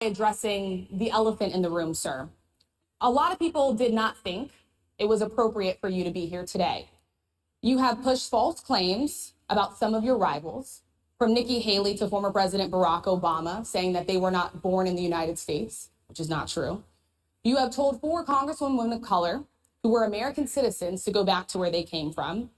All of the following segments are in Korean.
addressing the elephant in the room, sir. A lot of people did not think it was appropriate for you to be here today. You have pushed false claims about some of your rivals, from Nikki Haley to former President Barack Obama, saying that they were not born in the United States, which is not true. You have told 4 congresswomen of color who were American citizens to go back to where they came from.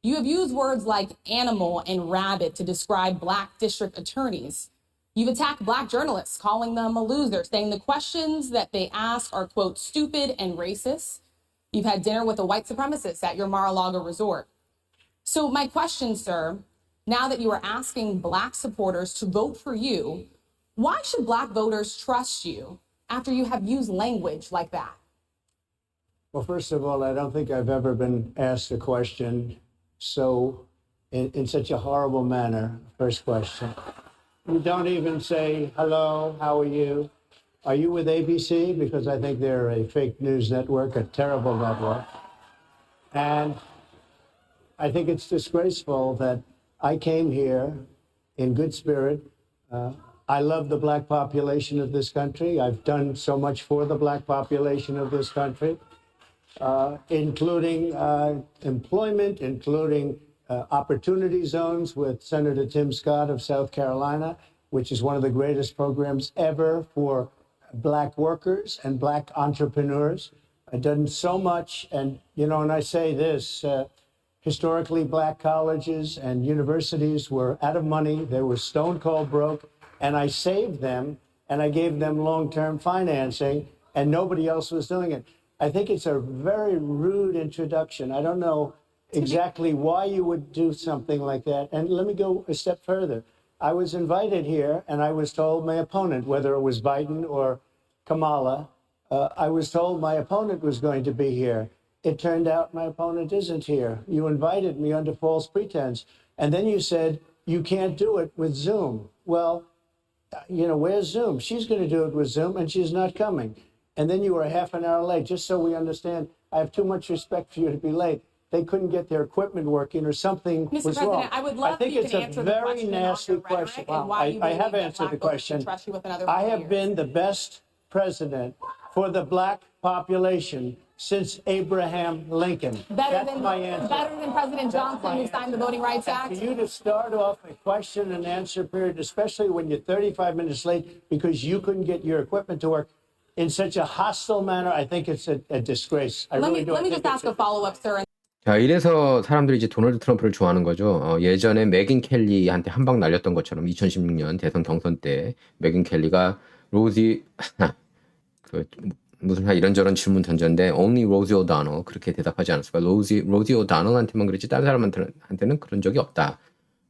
You have used words like animal and rabbit to describe Black district attorneys. You've attacked Black journalists, calling them a loser, saying the questions that they ask are, quote, stupid and racist. You've had dinner with a white supremacist at your Mar-a-Lago resort. So my question, sir, now that you are asking Black supporters to vote for you, why should Black voters trust you after you have used language like that? Well, first of all, I don't think I've ever been asked a question in such a horrible manner. First question. You don't even say, hello, how are you? Are you with ABC? Because I think they're a fake news network, a terrible network. And I think it's disgraceful that I came here in good spirit. I love the Black population of this country. I've done so much for the Black population of this country, including employment, including opportunity zones with Senator Tim Scott of South Carolina, which is one of the greatest programs ever for Black workers and Black entrepreneurs. I've done so much. And, you know, and I say this, historically, Black colleges and universities were out of money. They were stone cold broke. And I saved them and I gave them long-term financing and nobody else was doing it. I think it's a very rude introduction. I don't know exactly why you would do something like that. And let me go a step further. I was invited here and I was told my opponent, whether it was Biden or Kamala, I was told my opponent was going to be here. It turned out my opponent isn't here. You invited me under false pretense. And then you said, you can't do it with Zoom. Well, you know, where's Zoom? She's going to do it with Zoom and she's not coming. And then you were half an hour late, just so we understand. I have too much respect for you to be late. They couldn't get their equipment working or something was President, wrong. I would love I think for you it's to a answer the very question nasty on your question. rhetoric and why you I have believe that answered the Black voters question. should trust you with another I 4 have years. been the best president for the Black population since Abraham Lincoln. Better That's my answer. than President Johnson, who signed the Voting Rights Act? For you to start off a question and answer period, especially when you're 35 minutes late because you couldn't get your equipment to work in such a hostile manner, I think it's a disgrace. I really do. Let me just ask a follow-up, sir. 자, 이래서 사람들이 이제 도널드 트럼프를 좋아하는 거죠. 예전에 megyn 켈리한테 한 방 날렸던 것처럼 2016년 대선 경선 때 megyn 켈리가 로지 무슨 이런저런 질문 던졌는데 only Rosie O'Donnell 그렇게 대답하지 않았을까? 로지 오다널한테만 그랬지 다른 사람한테는 그런 적이 없다.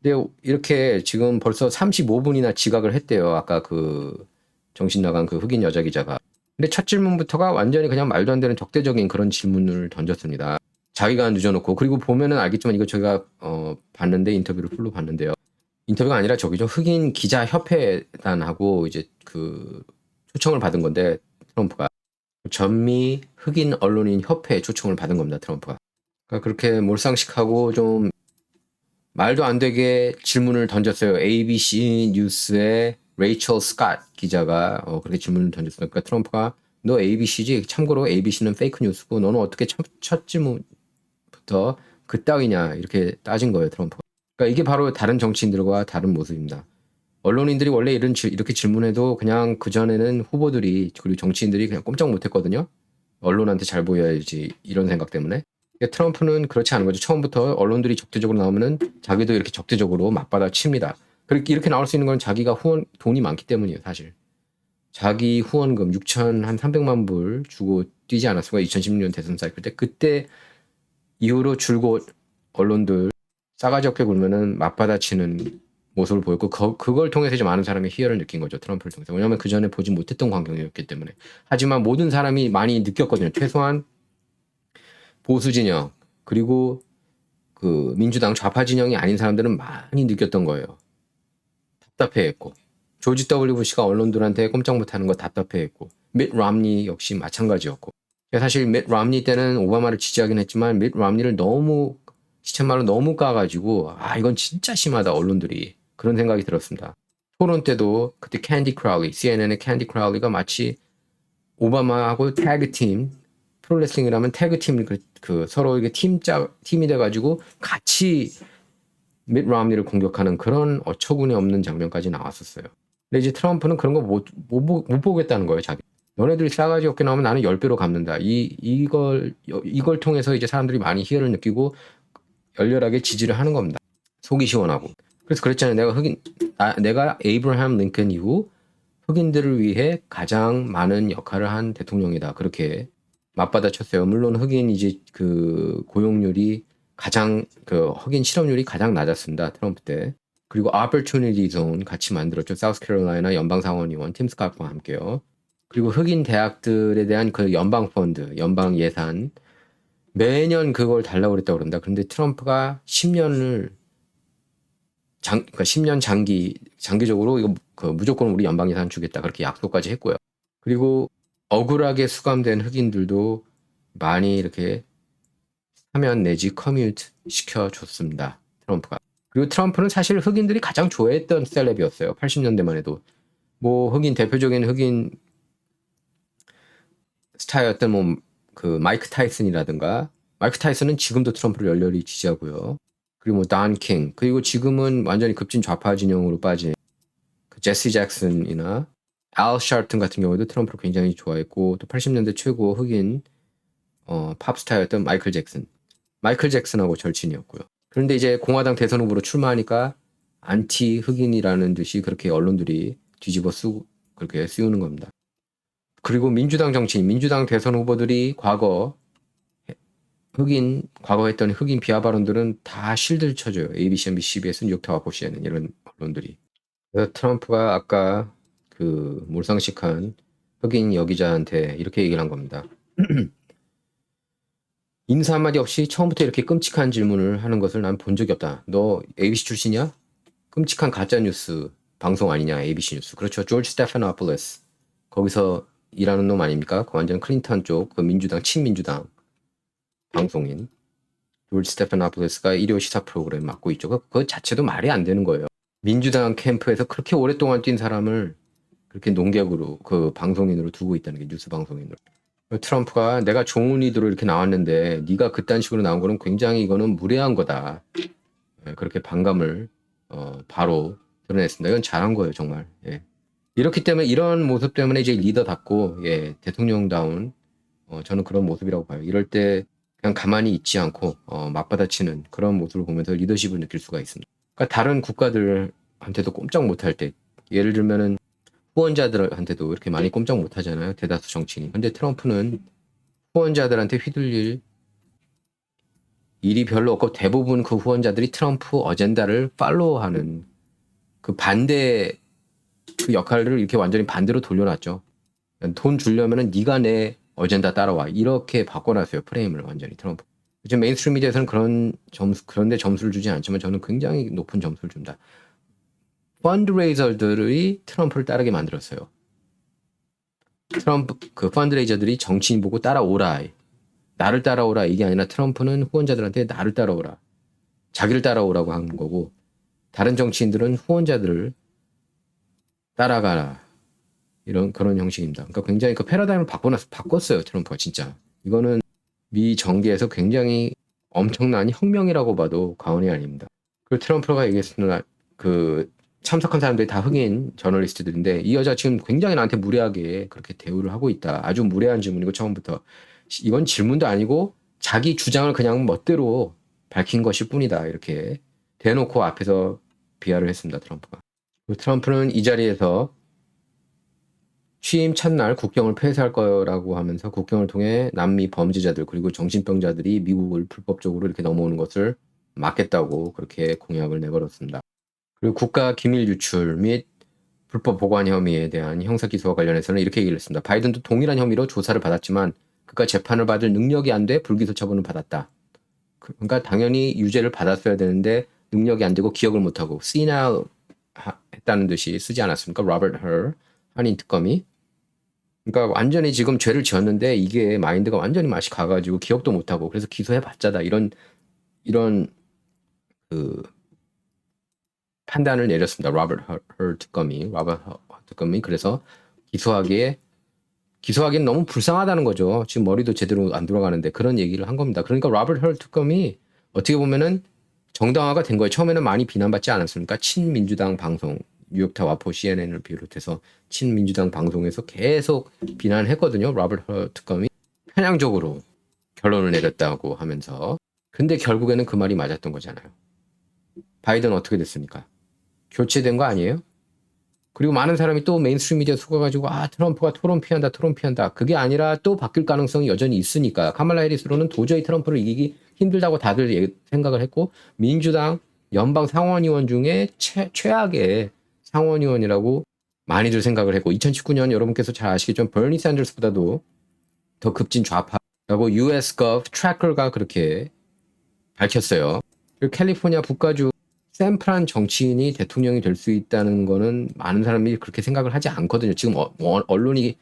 근데 이렇게 지금 벌써 35분이나 지각을 했대요. 아까 그 정신 나간 그 흑인 여자 기자가. 근데 첫 질문부터가 완전히 그냥 말도 안 되는 적대적인 그런 질문을 던졌습니다. 자기가 늦어놓고, 그리고 보면은 알겠지만 이거 저희가 봤는데, 인터뷰를 풀로 봤는데요. 인터뷰가 아니라 저기죠, 흑인 기자 협회단하고 이제 그 초청을 받은 건데, 트럼프가 전미 흑인 언론인 협회 초청을 받은 겁니다. 트럼프가. 그러니까 그렇게 몰상식하고 좀 말도 안 되게 질문을 던졌어요. ABC 뉴스의 레이첼 스캇 기자가 그렇게 질문을 던졌어요. 그러니까 트럼프가 너 ABC지? 참고로 ABC는 페이크 뉴스고 너는 어떻게 첫 질문부터 그따위냐 이렇게 따진 거예요. 트럼프가. 그러니까 이게 바로 다른 정치인들과 다른 모습입니다. 언론인들이 원래 이렇게 질문해도 그냥 그전에는 후보들이 그리고 정치인들이 그냥 꼼짝 못했거든요. 언론한테 잘 보여야지 이런 생각 때문에. 그러니까 트럼프는 그렇지 않은 거죠. 처음부터 언론들이 적대적으로 나오면은 자기도 이렇게 적대적으로 맞받아 칩니다. 그렇게 이렇게 나올 수 있는 건 자기가 돈이 많기 때문이에요. 사실. 자기 후원금 6,300만 불 주고 뛰지 않았을까? 2016년 대선 사이클 때. 그때 이후로 줄곧 언론들 싸가지 없게 굴면은 맞받아치는 모습을 보였고, 그걸 통해서 좀 많은 사람이 희열을 느낀 거죠. 트럼프를 통해서. 왜냐하면 그 전에 보지 못했던 광경이었기 때문에. 하지만 모든 사람이 많이 느꼈거든요. 최소한 보수 진영 그리고 그 민주당 좌파 진영이 아닌 사람들은 많이 느꼈던 거예요. 답답해했고, 조지 W. 부시가 언론들한테 꼼짝 못하는 거 답답해했고, 밋 롬니 역시 마찬가지였고. 사실 밋 롬니 때는 오바마를 지지하긴 했지만 밋 롬니를 너무 시쳇말로 너무 까가지고 이건 진짜 심하다 언론들이 그런 생각이 들었습니다. 토론 때도 그때 캔디 크라울리, CNN의 캔디 크라울리가 마치 오바마하고 태그팀, 프로레슬링이라면 태그팀 그 서로 이게 팀이 돼가지고 같이 밋 romney를 공격하는 그런 어처구니 없는 장면까지 나왔었어요. 근데 이제 트럼프는 그런 거 못 보겠다는 거예요, 자기. 너네들이 싸가지 없게 나오면 나는 10배로 갚는다. 이걸 통해서 이제 사람들이 많이 희열을 느끼고 열렬하게 지지를 하는 겁니다. 속이 시원하고. 그래서 그랬잖아요. 내가 에이브러함 링컨 이후 흑인들을 위해 가장 많은 역할을 한 대통령이다. 그렇게 맞받아쳤어요. 물론 흑인 이제 그 고용률이 가장 그 흑인 실업률이 가장 낮았습니다. 트럼프 때. 그리고 Opportunity Zone 같이 만들었죠. 사우스캐롤라이나 연방상원의원 팀 스캇과 함께요. 그리고 흑인 대학들에 대한 그 연방 펀드, 연방 예산 매년 그걸 달라고 그랬다고 그런다. 그런데 트럼프가 10년을 그러니까 10년 장기적으로 이거 그 무조건 우리 연방 예산 주겠다. 그렇게 약속까지 했고요. 그리고 억울하게 수감된 흑인들도 많이 이렇게 사면 내지 커뮤트 시켜줬습니다. 트럼프가. 그리고 트럼프는 사실 흑인들이 가장 좋아했던 셀럽이었어요. 80년대만 해도. 뭐 대표적인 흑인 스타였던 뭐 그 마이크 타이슨이라든가, 마이크 타이슨은 지금도 트럼프를 열렬히 지지하고요. 그리고 뭐 돈 킹, 그리고 지금은 완전히 급진 좌파 진영으로 빠진 그 제시 잭슨이나 알 샤르튼 같은 경우도 트럼프를 굉장히 좋아했고, 또 80년대 최고 흑인 팝스타였던 마이클 잭슨하고 절친이었고요. 그런데 이제 공화당 대선 후보로 출마하니까 안티 흑인이라는 듯이 그렇게 언론들이 뒤집어 쓰고 그렇게 씌우는 겁니다. 그리고 민주당 대선 후보들이 과거 했던 흑인 비하 발언들은 다 실드를 쳐줘요. ABC, NBC, CBS, 뉴욕타워, CNN 이런 언론들이. 그래서 트럼프가 아까 그 몰상식한 흑인 여기자한테 이렇게 얘기를 한 겁니다. 인사 한마디 없이 처음부터 이렇게 끔찍한 질문을 하는 것을 난 본 적이 없다. 너 ABC 출신이야? 끔찍한 가짜뉴스 방송 아니냐, ABC 뉴스. 그렇죠. 조지 스테파노폴리스. 거기서 일하는 놈 아닙니까? 그 완전 클린턴 쪽, 그 민주당, 친민주당 방송인. 조지 스테파노폴리스가 일요 시사 프로그램 맡고 있죠. 그거 자체도 말이 안 되는 거예요. 민주당 캠프에서 그렇게 오랫동안 뛴 사람을 그렇게 농객으로, 그 방송인으로 두고 있다는 게, 뉴스 방송인으로. 트럼프가 내가 좋은 의도로 이렇게 나왔는데 네가 그딴 식으로 나온 거는 굉장히 이거는 무례한 거다. 그렇게 반감을 바로 드러냈습니다. 이건 잘한 거예요, 정말. 예. 이렇기 때문에 이런 모습 때문에 이제 리더답고 대통령다운 저는 그런 모습이라고 봐요. 이럴 때 그냥 가만히 있지 않고 맞받아치는 그런 모습을 보면서 리더십을 느낄 수가 있습니다. 그러니까 다른 국가들한테도 꼼짝 못할 때, 예를 들면은 후원자들한테도 이렇게 많이 꼼짝 못하잖아요. 대다수 정치인이. 근데 트럼프는 후원자들한테 휘둘릴 일이 별로 없고 대부분 그 후원자들이 트럼프 어젠다를 팔로우하는 그 반대 그 역할을 이렇게 완전히 반대로 돌려놨죠. 돈 주려면은 네가 내 어젠다 따라와. 이렇게 바꿔놨어요. 프레임을 완전히 트럼프. 지금 메인스트림 미디어에서는 그런데 점수를 주지 않지만 저는 굉장히 높은 점수를 줍니다. 펀드레이저들이 트럼프를 따르게 만들었어요. 트럼프 그 펀드레이저들이 정치인 보고 따라오라. 나를 따라오라 이게 아니라 트럼프는 후원자들한테 나를 따라오라. 자기를 따라오라고 하는 거고, 다른 정치인들은 후원자들을 따라가라. 그런 형식입니다. 그러니까 굉장히 그 패러다임을 바꿨어요. 트럼프가 진짜. 이거는 미 정계에서 굉장히 엄청난 혁명이라고 봐도 과언이 아닙니다. 그리고 트럼프가 얘기했으나 그 참석한 사람들이 다 흑인 저널리스트들인데 이 여자 지금 굉장히 나한테 무례하게 그렇게 대우를 하고 있다. 아주 무례한 질문이고 처음부터. 이건 질문도 아니고 자기 주장을 그냥 멋대로 밝힌 것일 뿐이다. 이렇게 대놓고 앞에서 비하를 했습니다. 트럼프가. 트럼프는 이 자리에서 취임 첫날 국경을 폐쇄할 거라고 하면서 국경을 통해 남미 범죄자들 그리고 정신병자들이 미국을 불법적으로 이렇게 넘어오는 것을 막겠다고 그렇게 공약을 내걸었습니다. 그리고 국가 기밀 유출 및 불법 보관 혐의에 대한 형사 기소와 관련해서는 이렇게 얘기를 했습니다. 바이든도 동일한 혐의로 조사를 받았지만 그가 재판을 받을 능력이 안 돼 불기소 처분을 받았다. 그러니까 당연히 유죄를 받았어야 되는데 능력이 안 되고 기억을 못하고 senile 했다는 듯이 쓰지 않았습니까? 로버트 헐 한인 특검이. 그러니까 완전히 지금 죄를 지었는데 이게 마인드가 완전히 맛이 가가지고 기억도 못하고 그래서 기소해봤자다 이런 그 판단을 내렸습니다. 로버트 특검이 그래서 기소하기엔 너무 불쌍하다는 거죠. 지금 머리도 제대로 안 돌아가는데 그런 얘기를 한 겁니다. 그러니까 로버트 헐 특검이 어떻게 보면은 정당화가 된 거예요. 처음에는 많이 비난받지 않았습니까? 친민주당 방송, 뉴욕타 와포 CNN을 비롯해서 친민주당 방송에서 계속 비난했거든요. 로버트 헐 특검이 편향적으로 결론을 내렸다고 하면서. 근데 결국에는 그 말이 맞았던 거잖아요. 바이든 어떻게 됐습니까? 교체된 거 아니에요? 그리고 많은 사람이 또 메인스트림 미디어 속아가지고 트럼프가 토론 피한다. 그게 아니라 또 바뀔 가능성이 여전히 있으니까 카말라 해리스로는 도저히 트럼프를 이기기 힘들다고 다들 생각을 했고 민주당 연방 상원의원 중에 최악의 상원의원이라고 많이들 생각을 했고 2019년 여러분께서 잘 아시겠지만 버니 샌더스보다도 더 급진 좌파라고 US.gov 트래커가 그렇게 밝혔어요. 그리고 캘리포니아 북가주 샌프란 정치인이 대통령이 될 수 있다는 거는 많은 사람이 그렇게 생각을 하지 않거든요. 지금 언론이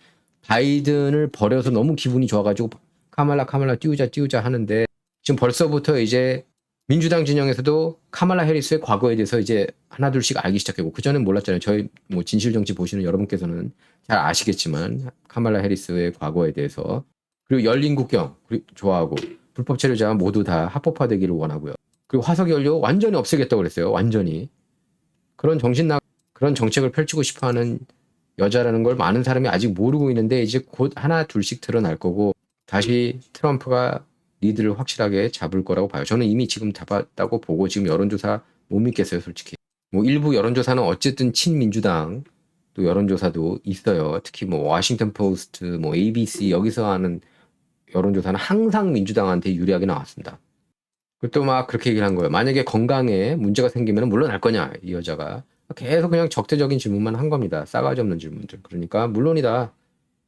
바이든을 버려서 너무 기분이 좋아가지고 카말라 띄우자 하는데 지금 벌써부터 이제 민주당 진영에서도 카말라 해리스의 과거에 대해서 이제 하나둘씩 알기 시작했고 그전엔 몰랐잖아요. 저희 뭐 진실 정치 보시는 여러분께서는 잘 아시겠지만 카말라 해리스의 과거에 대해서 그리고 열린 국경 좋아하고 불법 체류자 모두 다 합법화되기를 원하고요. 그리고 화석 연료 완전히 없애겠다고 그랬어요. 완전히. 그런 그런 정책을 펼치고 싶어하는 여자라는 걸 많은 사람이 아직 모르고 있는데 이제 곧 하나 둘씩 드러날 거고 다시 트럼프가 리드를 확실하게 잡을 거라고 봐요. 저는 이미 지금 잡았다고 보고 지금 여론조사 못 믿겠어요, 솔직히. 뭐 일부 여론조사는 어쨌든 친민주당 또 여론조사도 있어요. 특히 뭐 워싱턴 포스트, 뭐 ABC 여기서 하는 여론조사는 항상 민주당한테 유리하게 나왔습니다. 또 막 그렇게 얘기를 한 거예요. 만약에 건강에 문제가 생기면 물러날 거냐, 이 여자가. 계속 그냥 적대적인 질문만 한 겁니다. 싸가지 없는 질문들. 그러니까 물론이다.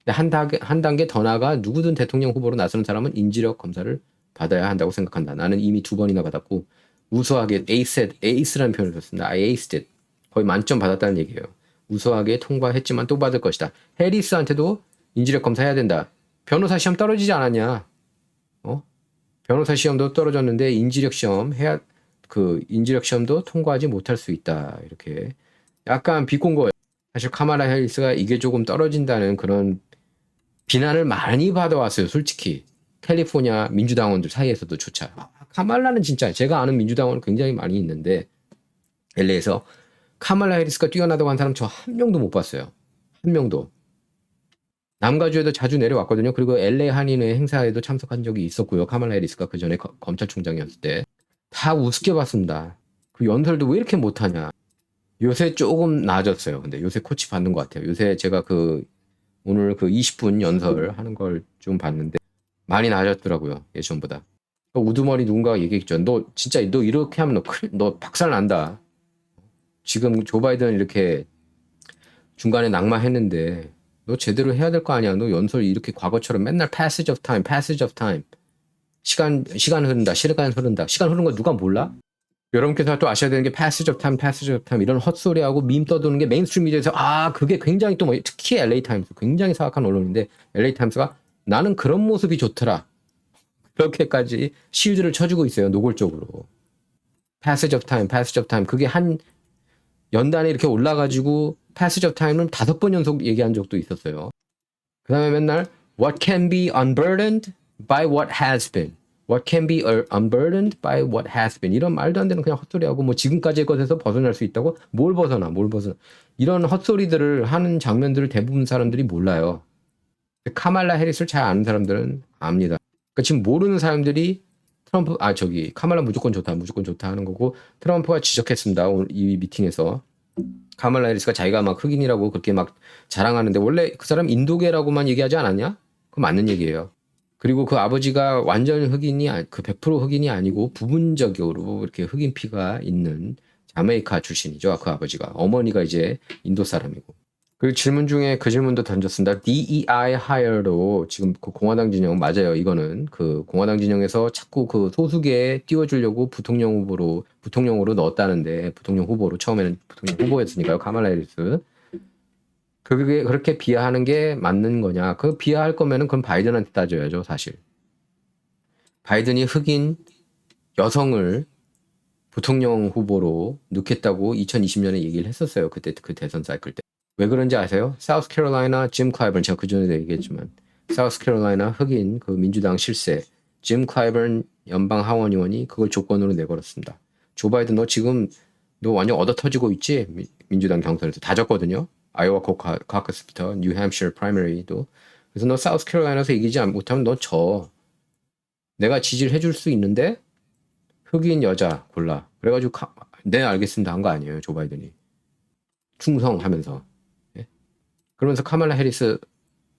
근데 한 단계 더 나아가 누구든 대통령 후보로 나서는 사람은 인지력 검사를 받아야 한다고 생각한다. 나는 이미 2번이나 받았고 우수하게 ace라는 표현을 썼습니다. I aced it. 거의 만점 받았다는 얘기예요. 우수하게 통과했지만 또 받을 것이다. 해리스한테도 인지력 검사해야 된다. 변호사 시험 떨어지지 않았냐? 변호사 시험도 떨어졌는데 인지력 시험도 통과하지 못할 수 있다. 이렇게 약간 비꼰 거예요. 사실 카말라 해리스가 이게 조금 떨어진다는 그런 비난을 많이 받아왔어요. 솔직히 캘리포니아 민주당원들 사이에서도 조차. 카말라는 진짜 제가 아는 민주당원 굉장히 많이 있는데 LA에서 카말라 해리스가 뛰어나다고 한 사람 저 한 명도 못 봤어요. 한 명도. 남가주에도 자주 내려왔거든요. 그리고 LA 한인회 행사에도 참석한 적이 있었고요. 카말라 해리스가 그 전에 검찰총장이었을 때. 다 우습게 봤습니다. 그 연설도 왜 이렇게 못하냐. 요새 조금 나아졌어요. 근데 요새 코치 받는 것 같아요. 요새 제가 오늘 20분 연설 하는 걸 좀 봤는데 많이 나아졌더라고요. 예전보다. 우두머리 누군가가 얘기했죠. 너 이렇게 하면 너 박살 난다. 지금 조 바이든 이렇게 중간에 낙마했는데 너 제대로 해야 될 거 아니야. 너 연설 이렇게 과거처럼 맨날 passage of time. 시간 흐른다. 시간 흐른 거 누가 몰라? 여러분께서 또 아셔야 되는 게 passage of time 이런 헛소리하고 밈 떠도는 게 메인스트림 미디어에서 그게 굉장히 또 특히 LA 타임스 굉장히 사악한 언론인데 LA 타임스가 나는 그런 모습이 좋더라. 그렇게까지 실드를 쳐주고 있어요. 노골적으로. passage of time 그게 한 연단에 이렇게 올라가지고 passage of time은 5번 연속 얘기한 적도 있었어요. 그 다음에 맨날 what can be unburdened by what has been. What can be unburdened by what has been. 이런 말도 안 되는 그냥 헛소리하고 뭐 지금까지의 것에서 벗어날 수 있다고? 뭘 벗어나. 이런 헛소리들을 하는 장면들을 대부분 사람들이 몰라요. 카말라 해리스를 잘 아는 사람들은 압니다. 그러니까 지금 모르는 사람들이 카말라 무조건 좋다 하는 거고 트럼프가 지적했습니다. 오늘 이 미팅에서. 카말라 해리스가 자기가 막 흑인이라고 그렇게 막 자랑하는데 원래 그 사람 인도계라고만 얘기하지 않았냐? 그거 맞는 얘기예요. 그리고 그 아버지가 완전 100% 흑인이 아니고 부분적으로 이렇게 흑인 피가 있는 자메이카 출신이죠. 그 아버지가. 어머니가 이제 인도 사람이고. 그리고 질문 중에 그 질문도 던졌습니다. DEI hire로 지금 그 공화당 진영 맞아요. 이거는 그 공화당 진영에서 자꾸 그 소수계에 띄워주려고 부통령으로 넣었다는데 부통령 후보로 처음에는 부통령 후보였으니까요. 카말라 해리스. 그게 그렇게 비하하는 게 맞는 거냐? 그 비하할 거면은 그럼 바이든한테 따져야죠, 사실. 바이든이 흑인 여성을 부통령 후보로 넣겠다고 2020년에 얘기를 했었어요. 그때 그 대선 사이클 때. 왜 그런지 아세요? 사우스캐롤라이나 짐 클라이번, 제가 그전에도 얘기했지만 사우스캐롤라이나 흑인 그 민주당 실세 짐 클라이번 연방 하원 의원이 그걸 조건으로 내걸었습니다. 조 바이든 너 지금 너 완전 얻어 터지고 있지? 민주당 경선에서 다 졌거든요. 아이오와 코커스부터 뉴햄셔 프라이머리도. 그래서 너 사우스캐롤라이나에서 이기지 못하면 너 져. 내가 지지를 해줄 수 있는데 흑인 여자 골라. 그래가지고 네 알겠습니다 한 거 아니에요. 조 바이든이. 충성하면서. 예? 그러면서 카말라 해리스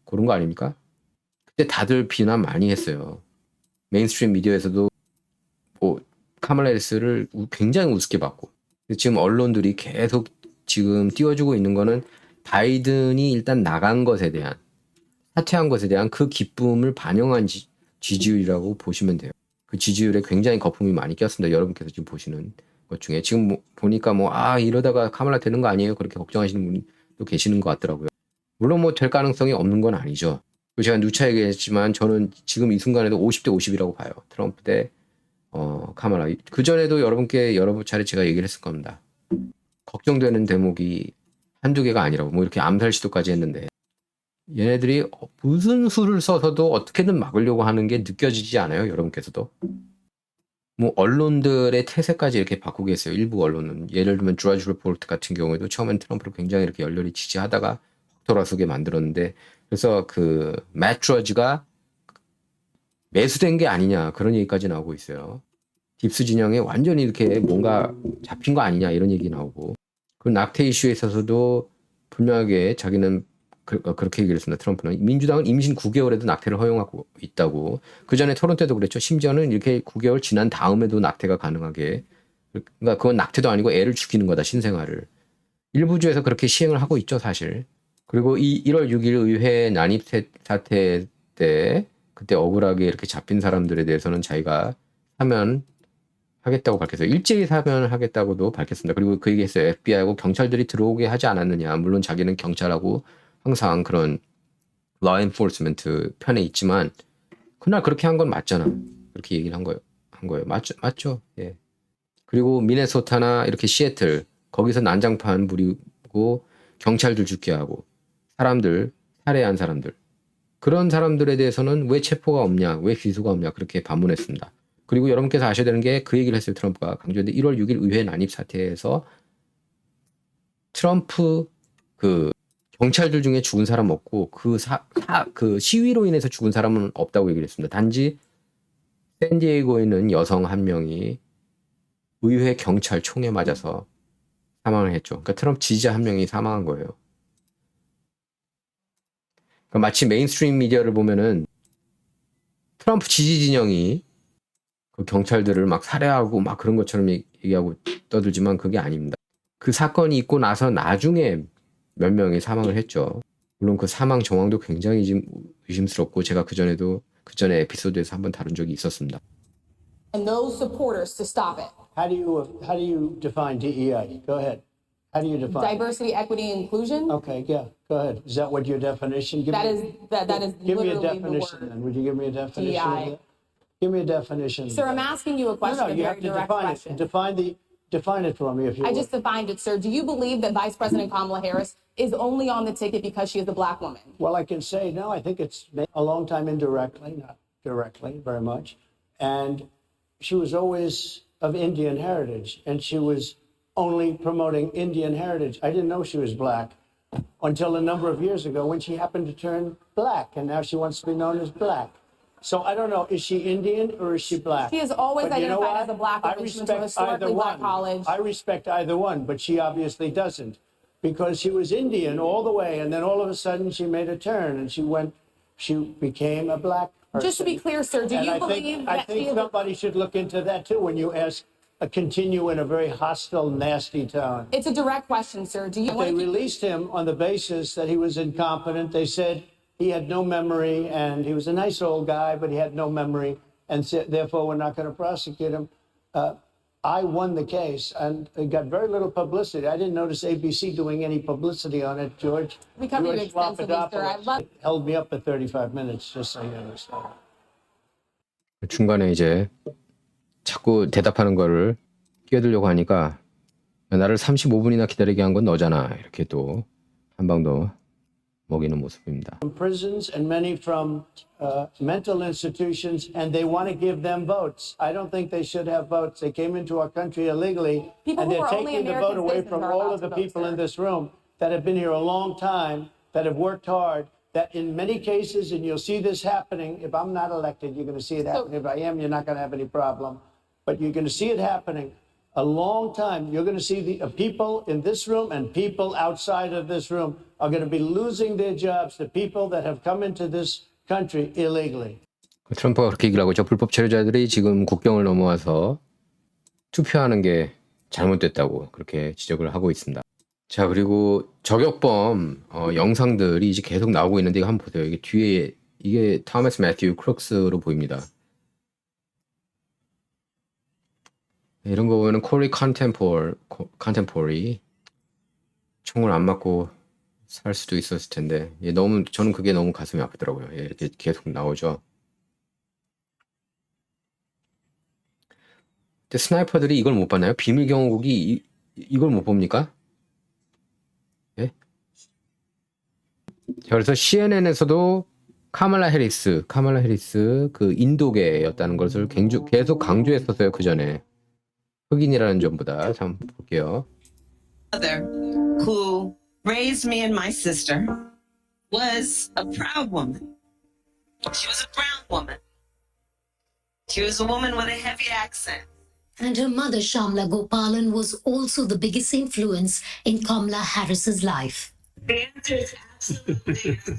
고른 거 아닙니까? 그때 다들 비난 많이 했어요. 메인스트림 미디어에서도 뭐 카말라 해리스를 굉장히 우습게 봤고 지금 언론들이 계속 지금 띄워주고 있는 거는 바이든이 일단 나간 것에 대한 사퇴한 것에 대한 그 기쁨을 반영한 지지율이라고 보시면 돼요. 그 지지율에 굉장히 거품이 많이 꼈습니다. 여러분께서 지금 보시는 것 중에 지금 보니까 이러다가 카말라 되는 거 아니에요? 그렇게 걱정하시는 분도 계시는 것 같더라고요. 물론 뭐 될 가능성이 없는 건 아니죠. 제가 누차 얘기했지만 저는 지금 이 순간에도 50대 50이라고 봐요. 트럼프 대 카말라. 그 전에도 여러분께 여러 차례 제가 얘기를 했을 겁니다. 걱정되는 대목이 한두 개가 아니라고 뭐 이렇게 암살 시도까지 했는데 얘네들이 무슨 수를 써서도 어떻게든 막으려고 하는 게 느껴지지 않아요? 여러분께서도? 뭐 언론들의 태세까지 이렇게 바꾸게 했어요. 일부 언론은. 예를 들면 드라지 리포트 같은 경우에도 처음엔 트럼프를 굉장히 이렇게 열렬히 지지하다가 확 돌아서게 만들었는데 그래서 그 맷 드라지가 매수된 게 아니냐 그런 얘기까지 나오고 있어요. 딥스 진영에 완전히 이렇게 뭔가 잡힌 거 아니냐 이런 얘기 나오고 그 낙태 이슈에 있어서도 분명하게 자기는 그렇게 얘기를 했습니다. 트럼프는 민주당은 임신 9개월에도 낙태를 허용하고 있다고. 그 전에 토론 때도 그랬죠. 심지어는 이렇게 9개월 지난 다음에도 낙태가 가능하게. 그러니까 그건 낙태도 아니고 애를 죽이는 거다. 신생아를. 일부 주에서 그렇게 시행을 하고 있죠. 사실. 그리고 이 1월 6일 의회 난입 사태 때 그때 억울하게 이렇게 잡힌 사람들에 대해서는 자기가 사면하겠다고 밝혔어요. 일제히 사면을 하겠다고도 밝혔습니다. 그리고 그 얘기했어요. FBI하고 경찰들이 들어오게 하지 않았느냐. 물론 자기는 경찰하고 항상 그런 law enforcement 편에 있지만 그날 그렇게 한 건 맞잖아. 그렇게 얘기를 한 거예요. 맞죠? 예. 그리고 미네소타나 이렇게 시애틀 거기서 난장판 부리고 경찰들 죽게 하고 사람들 살해한 사람들 그런 사람들에 대해서는 왜 체포가 없냐, 왜 기소가 없냐 그렇게 반문했습니다. 그리고 여러분께서 아셔야 되는 게 그 얘기를 했어요. 트럼프가 강조했는데 1월 6일 의회 난입 사태에서 트럼프 그 경찰들 중에 죽은 사람 없고 그 시위로 인해서 죽은 사람은 없다고 얘기를 했습니다. 단지 샌디에이고에 있는 여성 한 명이 의회 경찰 총에 맞아서 사망을 했죠. 그러니까 트럼프 지지자 한 명이 사망한 거예요. 그러니까 마치 메인스트림 미디어를 보면은 트럼프 지지 진영이 그 경찰들을 막 살해하고 막 그런 것처럼 얘기하고 떠들지만 그게 아닙니다. 그 사건이 있고 나서 나중에 몇 명이 사망을 했죠. 물론 그 사망 정황도 굉장히 지금 의심스럽고 제가 그 전에 에피소드에서 한번 다룬 적이 있었습니다. And those supporters to stop it. How do you define DEI? Go ahead. How do you define it? Diversity, equity, and inclusion. Okay, yeah, go ahead. Is that what your definition? That is Give me literally a the definition word. then. Would you give me a definition of DEI. that? Give me a definition. Sir, I'm asking you a question, a you very have to direct define question. it. Define it for me if you I would. just defined it, sir. Do you believe that Vice President Kamala Harris is only on the ticket because she is a black woman? Well, I can say no. I think it's a long time indirectly, not directly, very much. And she was always of Indian heritage, and she was only promoting Indian heritage. I didn't know she was black until a number of years ago when she happened to turn black, and now she wants to be known as black. So I don't know, is she Indian or is she black? She has always But you know identified what? as a black woman. She went to a historically black college. I respect either one, but she obviously doesn't because she was Indian all the way, and then all of a sudden she made a turn and she became a black person. Just to be clear, sir, do And you I believe think that she is a somebody should look into that too when you continue in a very hostile, nasty tone. It's a direct question, sir. Do you They released him on the basis that he was incompetent. They said he had no memory and he was a nice old guy, but he had no memory, and therefore we're not going to prosecute him. I won the case, and it got very little publicity. I didn't notice ABC doing any publicity on it, George. We covered you George extensively, sir. Papadopoulos held me up for 35 minutes, just so you understand. 중간에 이제 자꾸 대답하는 거를 끼어들려고 하니까 나를 35분이나 기다리게 한 건 너잖아. 이렇게 또 한 방 더 먹이는 모습입니다. From prisons and many from mental institutions, and they want to give them votes. I don't think they should have votes. They came into our country illegally, People and who they're are only taking the vote American away citizens from are all allowed of the to vote, people sir. in this room that have been here a long time, that have worked hard, that in many cases, and you'll see this happening, if I'm not elected, you're going to see it happening. If I am, you're not going to have any problem. But you're going to see it happening a long time. You're going to see the people in this room and people outside of this room are going to be losing their jobs. The people that have come into this country illegally. 트럼프가 그렇게 얘기를 하고 있죠. 불법 체류자들이 지금 국경을 넘어와서 투표하는 게 잘못됐다고 그렇게 지적을 하고 있습니다. 자, 그리고 저격범 영상들이 이제 계속 나오고 있는데 이거 한번 보세요. 이게 뒤에 이게 토마스 매튜 크룩스로 보입니다. 이런 거 보면은 코리 컨템포리 총을 안 맞고 살 수도 있었을 텐데 저는 그게 너무 가슴이 아프더라고요. 이렇게 계속 나오죠. 근데 스나이퍼들이 이걸 못 봤나요? 비밀 경호국이 이걸 못 봅니까? 예? 자, 그래서 CNN에서도 카말라 해리스 그 인도계였다는 것을 계속 강조했었어요. 그 전에 흑인이라는 점보다. 참 볼게요. Mother, who raised me and my sister, was a proud woman. She was a brown woman. She was a woman with a heavy accent. And her mother, Shamla Gopalan, was also the biggest influence in Kamala Harris's life. The answer is absolutely yes.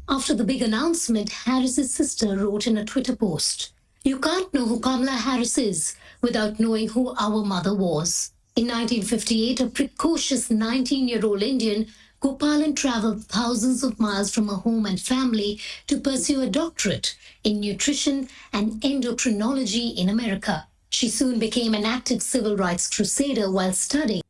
After the big announcement, Harris's sister wrote in a Twitter post, "You can't know who Kamala Harris is without knowing who our mother was." In 1958, a precocious 19-year-old Indian, Gopalan traveled thousands of miles from her home and family to pursue a doctorate in nutrition and endocrinology in America. She soon became an active civil rights crusader while studying.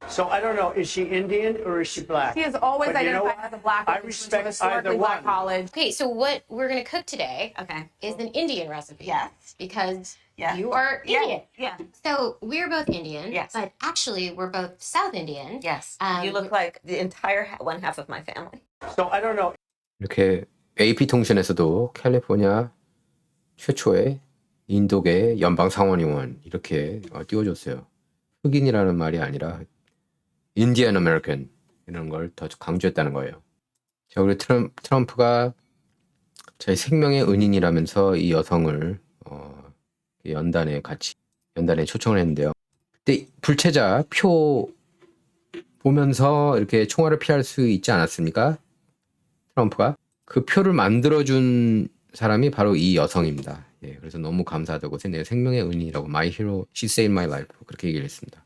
So I don't know, is she Indian or is she black? He has always But you know identified what? as a black I woman. She went to a respect historically either black one. college. Okay, so what we're gonna cook today Okay. is an Indian recipe. Yes. Because Yeah. you are Indian. Yeah. So we're both Indian. Yes. But actually we're both South Indian. Yes. Um, You look like the entire one half of my family. So I don't know, 이렇게 AP통신에서도 캘리포니아 최초의 인도계 연방상원의원 이렇게 띄워줬어요. 흑인이라는 말이 아니라 인디언 아메리칸 이런 걸 더 강조했다는 거예요. 자, 우리 트럼프가 자기 생명의 은인이라면서 이 여성을 연단에 초청을 했는데요. 그때 불체자 표 보면서 이렇게 총알을 피할 수 있지 않았습니까? 트럼프가 그 표를 만들어준 사람이 바로 이 여성입니다. 예, 그래서 너무 감사하다고 내 생명의 은인이라고 My hero, she saved my life 그렇게 얘기를 했습니다.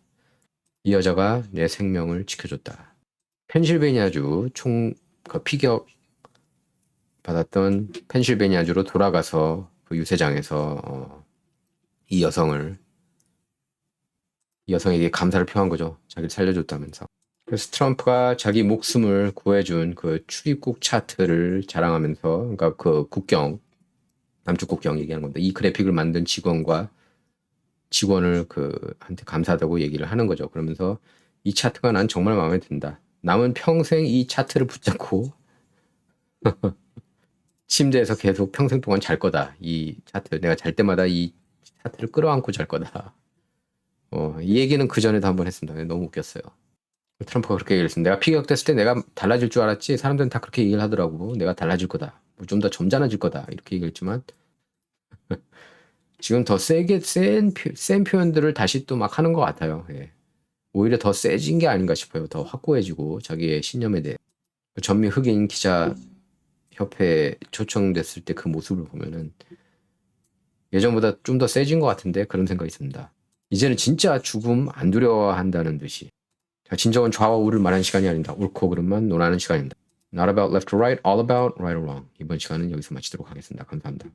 이 여자가 내 생명을 지켜줬다. 펜실베니아주 피격 받았던 펜실베니아주로 돌아가서 그 유세장에서 이 여성에게 감사를 표한 거죠. 자기를 살려줬다면서. 그래서 트럼프가 자기 목숨을 구해준 그 출입국 차트를 자랑하면서, 그러니까 그 남쪽 국경 얘기하는 겁니다. 이 그래픽을 만든 직원을 한테 감사하다고 얘기를 하는 거죠. 그러면서 이 차트가 난 정말 마음에 든다. 남은 평생 이 차트를 붙잡고 침대에서 계속 평생 동안 잘 거다. 이 차트 내가 잘 때마다 이 차트를 끌어안고 잘 거다. 이 얘기는 그 전에도 한번 했습니다. 너무 웃겼어요. 트럼프가 그렇게 얘기를 했습니다. 내가 피격됐을 때 내가 달라질 줄 알았지. 사람들은 다 그렇게 얘기를 하더라고. 내가 달라질 거다. 좀 더 점잖아질 거다. 이렇게 얘기했지만 지금 더 센 표현들을 다시 또 막 하는 것 같아요. 예. 오히려 더 세진 게 아닌가 싶어요. 더 확고해지고 자기의 신념에 대해. 전미 흑인 기자 협회에 초청됐을 때 그 모습을 보면은 예전보다 좀 더 세진 것 같은데 그런 생각이 듭니다. 이제는 진짜 죽음 안 두려워한다는 듯이. 자, 진정한 좌와 우를 말하는 시간이 아닙니다. 옳고 그름만 논하는 시간입니다. Not about left or right, all about right or wrong. 이번 시간은 여기서 마치도록 하겠습니다. 감사합니다.